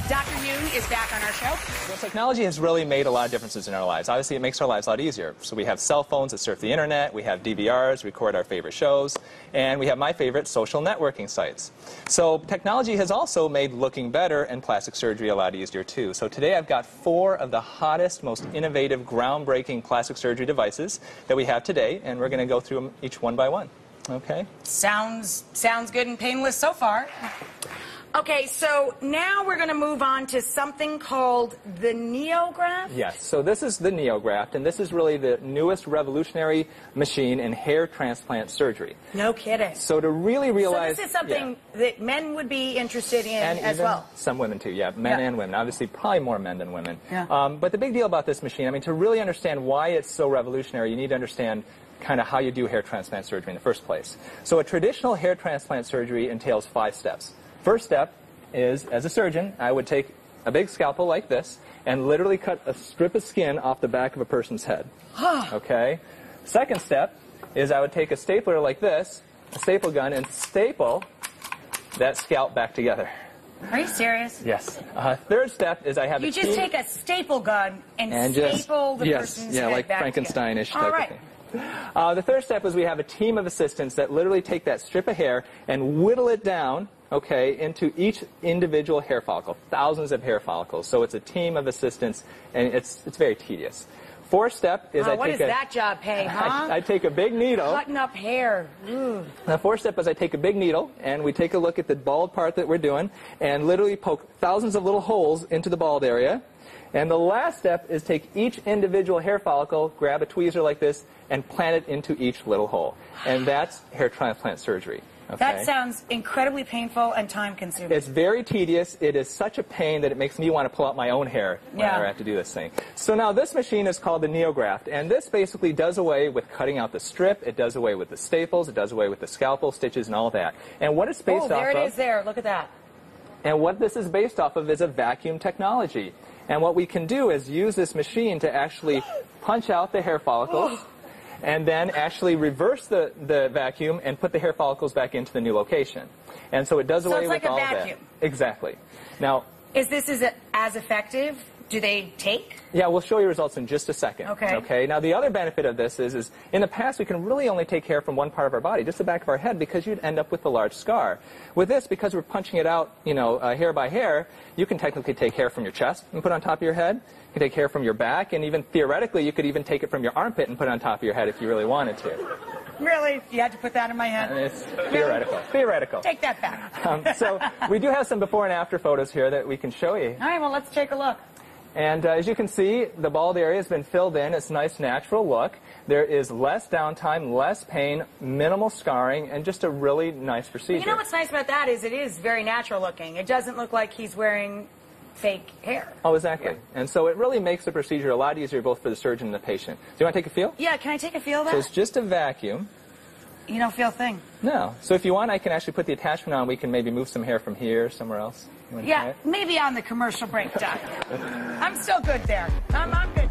Dr. Yoon is back on our show. Well, technology has really made a lot of differences in our lives. Obviously, it makes our lives a lot easier. So we have cell phones that surf the internet, we have DVRs, record our favorite shows, and we have my favorite social networking sites. So technology has also made looking better and plastic surgery a lot easier too. So today I've got 4 of the hottest, most innovative, groundbreaking plastic surgery devices that we have today, and we're going to go through them each one by one. Okay? Sounds good and painless so far. Okay, so now we're going to move on to something called the Neograft? Yes, so this is the Neograft, and this is really the newest revolutionary machine in hair transplant surgery. No kidding. So to really realize... So this is something that men would be interested in and as even well? Some women too, yeah, men and women. Obviously, probably more men than women. Yeah. But the big deal about this machine, I mean, to really understand why it's so revolutionary, you need to understand kind of how you do hair transplant surgery in the first place. So a traditional hair transplant surgery entails 5 steps. First step is, as a surgeon, I would take a big scalpel like this and literally cut a strip of skin off the back of a person's head. Okay? Second step is I would take a stapler like this, a staple gun, and staple that scalp back together. Are you serious? Yes. Third step is I have You just take a staple gun and staple the person's head like back Frankenstein-ish together. type of thing. The third step is we have a team of assistants that literally take that strip of hair and whittle it down, okay, into each individual hair follicle, thousands of hair follicles. So it's a team of assistants, and it's very tedious. Fourth step is what does that job pay, huh? I take a big needle. Cutting up hair. The fourth step is I take a big needle, and we take a look at the bald part that we're doing, and literally poke thousands of little holes into the bald area. And the last step is take each individual hair follicle, grab a tweezer like this, and plant it into each little hole. And that's hair transplant surgery. Okay? That sounds incredibly painful and time-consuming. It's very tedious. It is such a pain that it makes me want to pull out my own hair whenever I have to do this thing. So now this machine is called the Neograft, and this basically does away with cutting out the strip. It does away with the staples. It does away with the scalpel stitches and all that. And what it's based off of... there it is there. Look at that. And what this is based off of is a vacuum technology. And what we can do is use this machine to actually punch out the hair follicles and then actually reverse the vacuum and put the hair follicles back into the new location. And so it does away with all that. So it's like a vacuum. Exactly. Now, is this as effective? Do they take? Yeah, we'll show you results in just a second. Okay. Okay. Now, the other benefit of this is in the past, we can really only take hair from one part of our body, just the back of our head, because you'd end up with a large scar. With this, because we're punching it out, hair by hair, you can technically take hair from your chest and put it on top of your head. You can take hair from your back, and even theoretically, you could even take it from your armpit and put it on top of your head if you really wanted to. Really? You had to put that in my head? It's theoretical. Theoretical. Take that back. So we do have some before and after photos here that we can show you. All right, well, let's take a look. And as you can see, the bald area has been filled in. It's a nice natural look. There is less downtime, less pain, minimal scarring, and just a really nice procedure. You know what's nice about that is it is very natural looking. It doesn't look like he's wearing fake hair. Oh, exactly. Yeah. And so it really makes the procedure a lot easier both for the surgeon and the patient. Do you want to take a feel? Yeah, can I take a feel of that? So it's just a vacuum. You don't feel a thing. No. So if you want, I can actually put the attachment on. We can maybe move some hair from here somewhere else. Yeah, maybe on the commercial break, Doc. I'm still good there. I'm good.